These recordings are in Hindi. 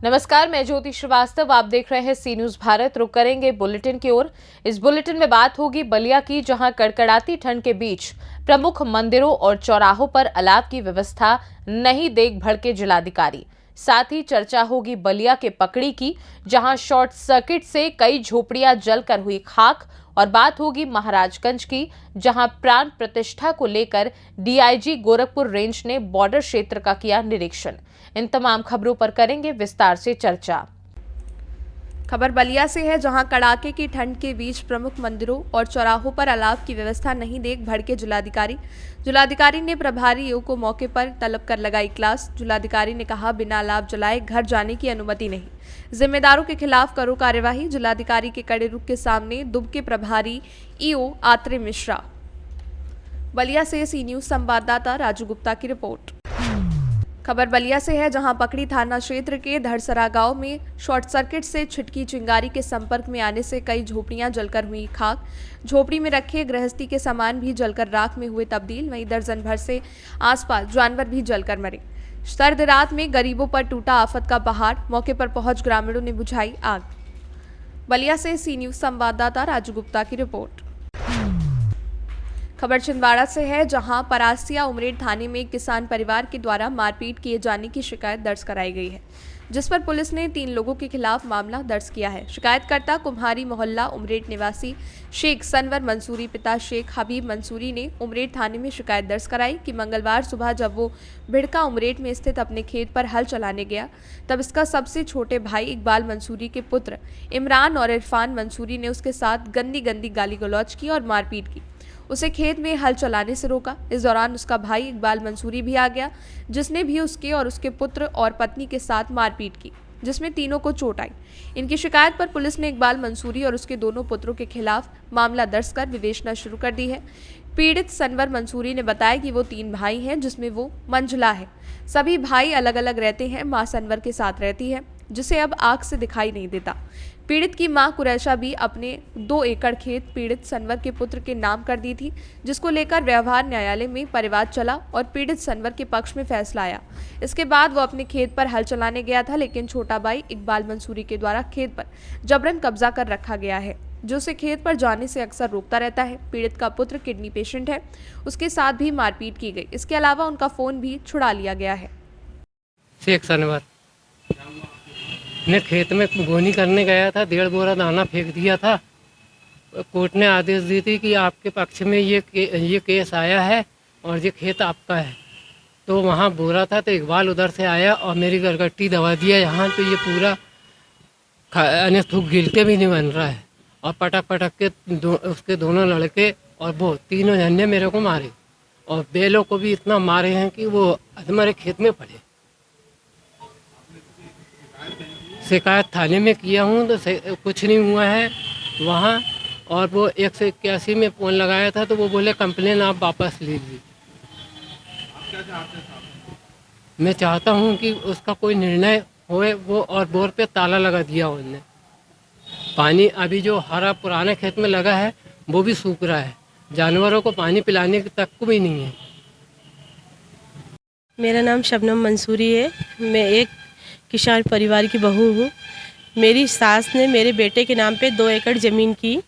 नमस्कार, मैं ज्योति श्रीवास्तव। आप देख रहे हैं सी न्यूज भारत। रुक करेंगे बुलेटिन की ओर। इस बुलेटिन में बात होगी बलिया की, जहां कड़कड़ाती ठंड के बीच प्रमुख मंदिरों और चौराहों पर अलाव की व्यवस्था नहीं देख भड़के जिलाधिकारी। साथ ही चर्चा होगी बलिया के पकड़ी की, जहां शॉर्ट सर्किट से कई झोपड़ियां जलकर हुई खाक। और बात होगी महाराजगंज की, जहां प्राण प्रतिष्ठा को लेकर डीआईजी गोरखपुर रेंज ने बॉर्डर क्षेत्र का किया निरीक्षण। इन तमाम खबरों पर करेंगे विस्तार से चर्चा। खबर बलिया से है, जहां कड़ाके की ठंड के बीच प्रमुख मंदिरों और चौराहों पर अलाव की व्यवस्था नहीं देख भड़के जिलाधिकारी ने प्रभारी ईओ को मौके पर तलब कर लगाई क्लास। जिलाधिकारी ने कहा, बिना अलाव जलाए घर जाने की अनुमति नहीं, जिम्मेदारों के खिलाफ करो कार्यवाही। जिलाधिकारी के कड़े रुख के सामने दुब के प्रभारी ईओ आत्रे मिश्रा। बलिया से सी न्यूज संवाददाता राजू गुप्ता की रिपोर्ट। खबर बलिया से है, जहां पकड़ी थाना क्षेत्र के धड़सरा गांव में शॉर्ट सर्किट से छिटकी चिंगारी के संपर्क में आने से कई झोपड़ियां जलकर हुई खाक। झोपड़ी में रखे गृहस्थी के सामान भी जलकर राख में हुए तब्दील। वहीं दर्जन भर से आसपास जानवर भी जलकर मरे। सर्द रात में गरीबों पर टूटा आफत का पहाड़। मौके पर पहुंच ग्रामीणों ने बुझाई आग। बलिया से सी न्यूज संवाददाता राजू गुप्ता की रिपोर्ट। खबर छिंदवाड़ा से है, जहां परासिया उमरेड थाने में एक किसान परिवार के द्वारा मारपीट किए जाने की शिकायत दर्ज कराई गई है, जिस पर पुलिस ने 3 लोगों के खिलाफ मामला दर्ज किया है। शिकायतकर्ता कुम्हारी मोहल्ला उमरेड निवासी शेख सनवर मंसूरी पिता शेख हबीब मंसूरी ने उमरेड थाने में शिकायत दर्ज कराई कि मंगलवार सुबह जब वो भिड़का उमरेड में स्थित अपने खेत पर हल चलाने गया, तब इसका सबसे छोटे भाई इकबाल मंसूरी के पुत्र इमरान और इरफान मंसूरी ने उसके साथ गंदी गाली गलौज की और मारपीट की। उसे खेत में हल चलाने से रोका। इस दौरान उसका भाई इकबाल मंसूरी भी आ गया, जिसने भी उसके और उसके पुत्र और पत्नी के साथ मारपीट की, जिसमें तीनों को चोट आई। इनकी शिकायत पर पुलिस ने इकबाल मंसूरी और उसके दोनों पुत्रों के खिलाफ मामला दर्ज कर विवेचना शुरू कर दी है। पीड़ित सनवर मंसूरी ने बताया कि वो 3 भाई हैं, जिसमें वो मंझला है। सभी भाई अलग अलग रहते हैं। मां सनवर के साथ रहती है, जिसे अब आंख से दिखाई नहीं देता। पीड़ित की मां कुरैशा भी अपने 2 एकड़ खेत पीड़ित सनवर के पुत्र के नाम कर दी थी, जिसको लेकर व्यवहार न्यायालय में परिवाद चला और पीड़ित सनवर के पक्ष में फैसला आया। इसके बाद वो अपने खेत पर हल चलाने गया था, लेकिन छोटा भाई इकबाल मंसूरी के द्वारा खेत पर जबरन कब्जा कर रखा गया है, जो उसे खेत पर जाने से अक्सर रोकता रहता है। पीड़ित का पुत्र किडनी पेशेंट है, उसके साथ भी मारपीट की गई। इसके अलावा उनका फोन भी छुड़ा लिया गया है। शेख सनवर ने खेत में बोनी करने गया था, 1.5 बोरा दाना फेंक दिया था। कोर्ट ने आदेश दी थी कि आपके पक्ष में ये केस आया है और ये खेत आपका है। तो वहाँ बोरा था, तो इकबाल उधर से आया और मेरी गरगट्टी दबा दिया यहाँ। तो ये पूरा थूक गिलके भी नहीं बन रहा है और पटक के उसके दोनों लड़के और वो 3 जने मेरे को मारे और बेलों को भी इतना मारे हैं कि वो हमारे खेत में पड़े। शिकायत थाने में किया हूँ तो कुछ नहीं हुआ है वहाँ। और वो 181 में फ़ोन लगाया था, तो वो बोले कंप्लेन आप वापस लीजिए। मैं चाहता हूँ कि उसका कोई निर्णय होए वो, और बोर पे ताला लगा दिया उन्होंने। पानी अभी जो हरा पुराने खेत में लगा है वो भी सूख रहा है, जानवरों को पानी पिलाने तक को भी नहीं है। मेरा नाम शबनम मंसूरी है। मैं एक किसान परिवार की बहू हूँ। मेरी सास ने मेरे बेटे के नाम पे 2 एकड़ ज़मीन की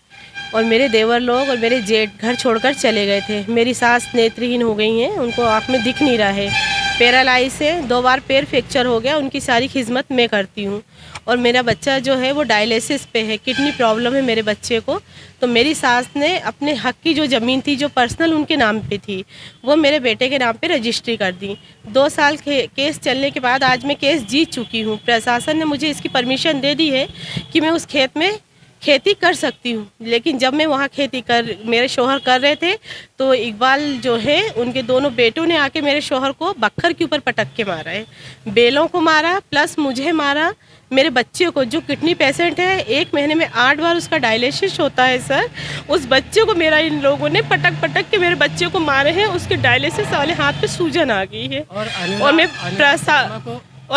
और मेरे देवर लोग और मेरे जेठ घर छोड़कर चले गए थे। मेरी सास नेत्रहीन हो गई हैं, उनको आँख में दिख नहीं रहा है। पैरालाइज है, 2 बार पैर फ्रैक्चर हो गया। उनकी सारी खिदमत मैं करती हूँ और मेरा बच्चा जो है वो डायलिसिस पे है, किडनी प्रॉब्लम है मेरे बच्चे को। तो मेरी सास ने अपने हक की जो ज़मीन थी, जो पर्सनल उनके नाम पे थी, वो मेरे बेटे के नाम पे रजिस्ट्री कर दी। 2 साल केस चलने के बाद आज मैं केस जीत चुकी हूँ। प्रशासन ने मुझे इसकी परमिशन दे दी है कि मैं उस खेत में खेती कर सकती हूँ। लेकिन जब मैं वहाँ खेती मेरे शौहर कर रहे थे, तो इकबाल जो है उनके दोनों बेटों ने आके मेरे शौहर को बख्खर के ऊपर पटक के मारा है। बेलों को मारा प्लस मुझे मारा। मेरे बच्चे को, जो किडनी पेशेंट है, 1 महीने में 8 बार उसका डायलिसिस होता है सर, उस बच्चे को मेरा इन लोगों ने पटक के मेरे बच्चे को मारे हैं। उसके डायलिसिस वाले हाथ पे सूजन आ गई है और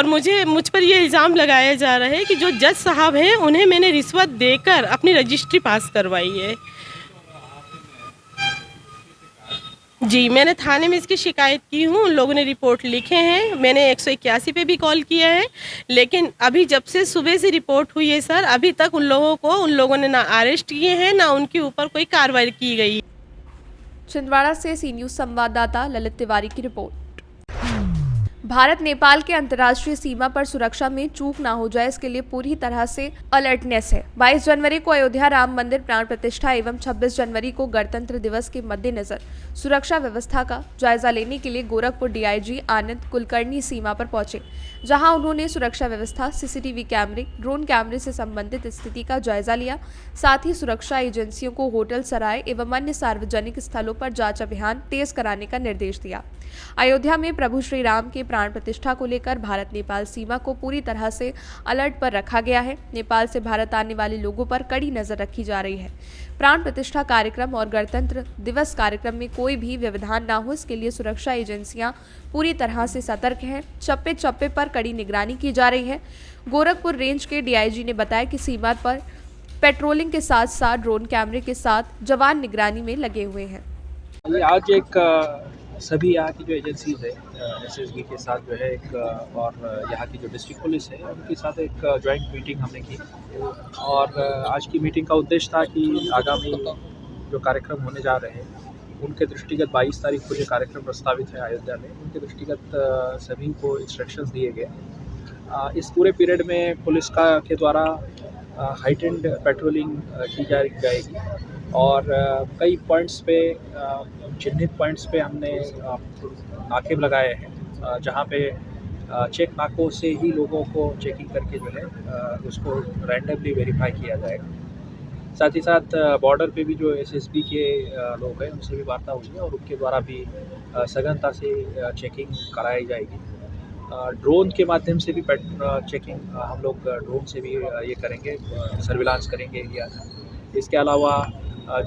मैं मुझ पर ये इल्ज़ाम लगाया जा रहा है कि जो जज साहब हैं उन्हें मैंने रिश्वत देकर अपनी रजिस्ट्री पास करवाई है। जी, मैंने थाने में इसकी शिकायत की हूँ, उन लोगों ने रिपोर्ट लिखे हैं, मैंने 181 पे भी कॉल किया है, लेकिन अभी जब से सुबह से रिपोर्ट हुई है सर, अभी तक उन लोगों ने ना अरेस्ट किए हैं, ना उनके ऊपर कोई कार्रवाई की गई। छिंदवाड़ा से सी न्यूज संवाददाता ललित तिवारी की रिपोर्ट। भारत नेपाल के अंतर्राष्ट्रीय सीमा पर सुरक्षा में चूक ना हो जाए, इसके लिए पूरी तरह से अलर्टनेस है। 22 जनवरी को अयोध्या राम मंदिर प्राण प्रतिष्ठा एवं 26 जनवरी को गणतंत्र दिवस के मद्देनजर सुरक्षा व्यवस्था का जायजा लेने के लिए गोरखपुर डीआईजी आनंद कुलकर्णी सीमा पर पहुंचे, जहां उन्होंने सुरक्षा व्यवस्था, सीसीटीवी कैमरे, ड्रोन कैमरे से संबंधित स्थिति का जायजा लिया। साथ ही सुरक्षा एजेंसियों को होटल, सराय एवं अन्य सार्वजनिक स्थलों पर जांच अभियान तेज कराने का निर्देश दिया। अयोध्या में प्रभु श्री राम के प्राण प्रतिष्ठा को लेकर भारत नेपाल सीमा को पूरी तरह से अलर्ट पर रखा गया है। नेपाल से भारत आने वाले लोगों पर कड़ी नजर रखी जा रही है। प्राण प्रतिष्ठा कार्यक्रम और गणतंत्र दिवस कार्यक्रम में कोई भी व्यवधान न हो, इसके लिए सुरक्षा एजेंसियां पूरी तरह से सतर्क हैं। चप्पे चप्पे पर कड़ी निगरानी की जा रही है। गोरखपुर रेंज के डीआईजी ने बताया कि सीमा पर पेट्रोलिंग के साथ साथ ड्रोन कैमरे के साथ जवान निगरानी में लगे हुए हैं। आज एक सभी यहाँ की जो एजेंसीज है एसएसबी के साथ जो है एक और यहाँ की जो डिस्ट्रिक्ट पुलिस है उनके साथ एक जॉइंट मीटिंग हमने की और आज की मीटिंग का उद्देश्य था कि आगामी जो कार्यक्रम होने जा रहे हैं उनके दृष्टिगत 22 तारीख को जो कार्यक्रम प्रस्तावित है अयोध्या में, उनके दृष्टिगत सभी को इंस्ट्रक्शंस दिए गए। इस पूरे पीरियड में पुलिस के द्वारा हाइटेंड पेट्रोलिंग की जाएगी और कई पॉइंट्स पे चिन्हित पॉइंट्स पे हमने नाके लगाए हैं, जहाँ पे चेक नाकों से ही लोगों को चेकिंग करके जो है उसको रैंडमली वेरीफाई किया जाएगा। साथ ही साथ बॉर्डर पे भी जो एसएसबी के लोग हैं उनसे भी वार्ता हुई है और उनके द्वारा भी सघनता से चेकिंग कराई जाएगी। ड्रोन के माध्यम से भी चेकिंग हम लोग ड्रोन से भी ये करेंगे, सर्विलांस करेंगे एरिया। इसके अलावा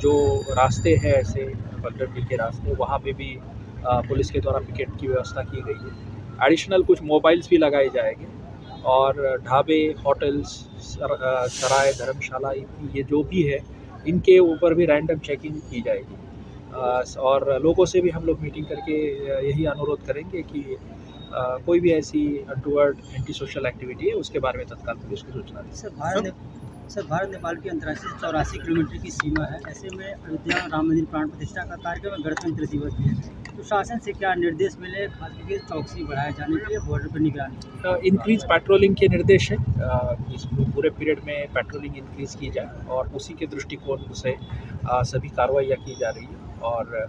जो रास्ते हैं ऐसे पगडंडी के रास्ते, वहाँ पे भी पुलिस के द्वारा पिकेट की व्यवस्था की गई है। एडिशनल कुछ मोबाइल्स भी लगाए जाएंगे और ढाबे, होटल्स, सराय, धर्मशाला, ये जो भी है इनके ऊपर भी रैंडम चेकिंग की जाएगी। और लोगों से भी हम लोग मीटिंग करके यही अनुरोध करेंगे कि कोई भी ऐसी अनटूवर्ड एंटी सोशल एक्टिविटी है उसके बारे में तत्काल पुलिस को सूचना दें। सर, भारत नेपाल की अंतर्राष्ट्रीय 84 किलोमीटर की सीमा है। ऐसे में अयोध्या राम मंदिर प्राण प्रतिष्ठा का कार्यक्रम गणतंत्र दिवस भी है, तो शासन से क्या निर्देश मिले, खास करके चौकसी बढ़ाए जाने के लिए, बॉर्डर पर निगरानी? इंक्रीज पेट्रोलिंग के निर्देश है। इस पूरे पीरियड में पेट्रोलिंग इंक्रीज की जाए और उसी के दृष्टिकोण से सभी कार्रवाइयाँ की जा रही है और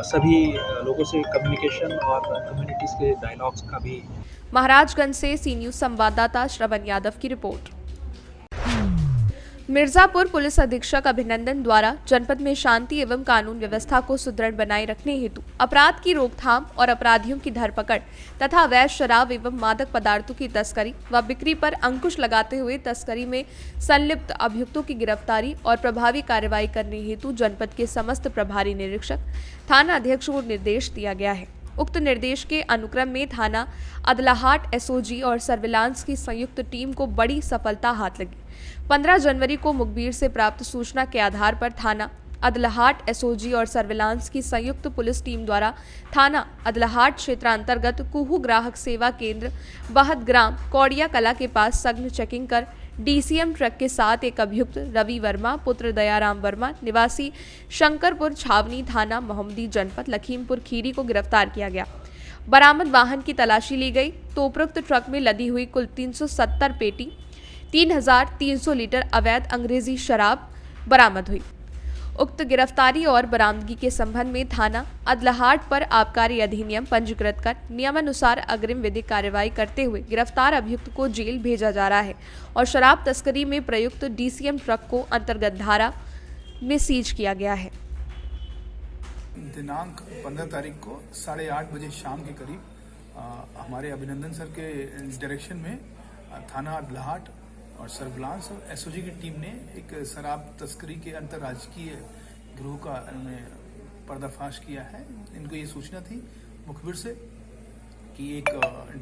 सभी लोगों से कम्युनिकेशन और कम्युनिटीज़ के डायलॉग्स का भी। महाराजगंज से सी न्यूज संवाददाता श्रवण यादव की रिपोर्ट। मिर्जापुर पुलिस अधीक्षक अभिनंदन द्वारा जनपद में शांति एवं कानून व्यवस्था को सुदृढ़ बनाए रखने हेतु अपराध की रोकथाम और अपराधियों की धरपकड़ तथा अवैध शराब एवं मादक पदार्थों की तस्करी व बिक्री पर अंकुश लगाते हुए तस्करी में संलिप्त अभियुक्तों की गिरफ्तारी और प्रभावी कार्रवाई करने हेतु जनपद के समस्त प्रभारी निरीक्षक, थाना अध्यक्ष को निर्देश दिया गया है। उक्त निर्देश के अनुक्रम में थाना अदलाहाट एसओजी और सर्विलांस की संयुक्त टीम को बड़ी सफलता हाथ लगी। 15 जनवरी को मुखबिर से प्राप्त सूचना के आधार पर थाना अदलाहाट एसओजी और सर्विलांस की संयुक्त पुलिस टीम द्वारा थाना अदलाहाट क्षेत्रांतर्गत कुहू ग्राहक सेवा केंद्र बहत ग्राम कौड़िया कला के पास सघन चेकिंग कर डीसीएम ट्रक के साथ एक अभियुक्त रवि वर्मा पुत्र दयाराम वर्मा निवासी शंकरपुर छावनी थाना मोहम्मदी जनपद लखीमपुर खीरी को गिरफ्तार किया गया। बरामद वाहन की तलाशी ली गई तो उपरोक्त ट्रक में लदी हुई कुल 370 पेटी 3300 लीटर अवैध अंग्रेजी शराब बरामद हुई। उक्त गिरफ्तारी और बरामदगी के संबंध में थाना अदलाहाट पर आबकारी अधिनियम पंजीकृत कर नियमानुसार अग्रिम विधिक कार्रवाई करते हुए गिरफ्तार अभियुक्त को जेल भेजा जा रहा है और शराब तस्करी में प्रयुक्त डीसीएम ट्रक को अंतर्गत धारा में सीज किया गया है। दिनांक 15 तारीख को 8:30 बजे शाम के करीब हमारे अभिनंदन सर के डायरेक्शन में थाना अदलाहाट और सर्विलांस और एसओजी की टीम ने एक शराब तस्करी के अंतर्राजकीय गिरोह का पर्दाफाश किया है। इनको ये सूचना थी मुखबिर से कि एक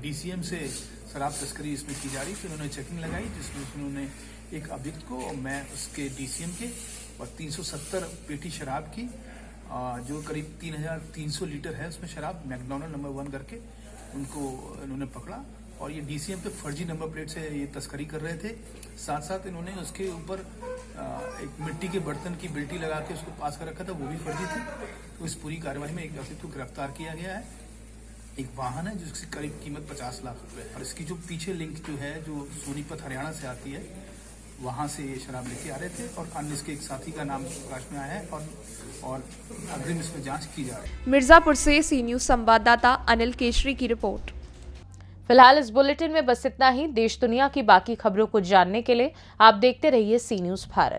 डीसीएम से शराब तस्करी इसमें की जा रही थी। उन्होंने चेकिंग लगाई जिसमें उन्होंने एक अभियुक्त को, मैं उसके डीसीएम के और 370 पेटी शराब की जो करीब 3,300 लीटर है उसमें शराब मैकडोनल्ड नंबर 1 करके उनको इन्होंने पकड़ा और ये डीसीएम पे फर्जी नंबर प्लेट से ये तस्करी कर रहे थे। साथ साथ इन्होंने उसके ऊपर एक मिट्टी के बर्तन की बिल्टी लगा के उसको पास कर रखा था, वो भी फर्जी थी। तो इस पूरी कार्रवाई में एक आरोपी को गिरफ्तार किया गया है। एक वाहन है जिसकी करीब कीमत 50 लाख रुपए है और इसकी जो पीछे लिंक जो है जो सोनीपत हरियाणा से आती है वहाँ से ये शराब लेके आ रहे थे और अन्य इसके एक साथी का नाम प्रकाश में आया है और अग्रिम इसमें जांच की जा रही है। मिर्जापुर से सी न्यूज़ संवाददाता अनिल केशरी की रिपोर्ट। फिलहाल इस बुलेटिन में बस इतना ही। देश दुनिया की बाकी खबरों को जानने के लिए आप देखते रहिए सी न्यूज़ भारत।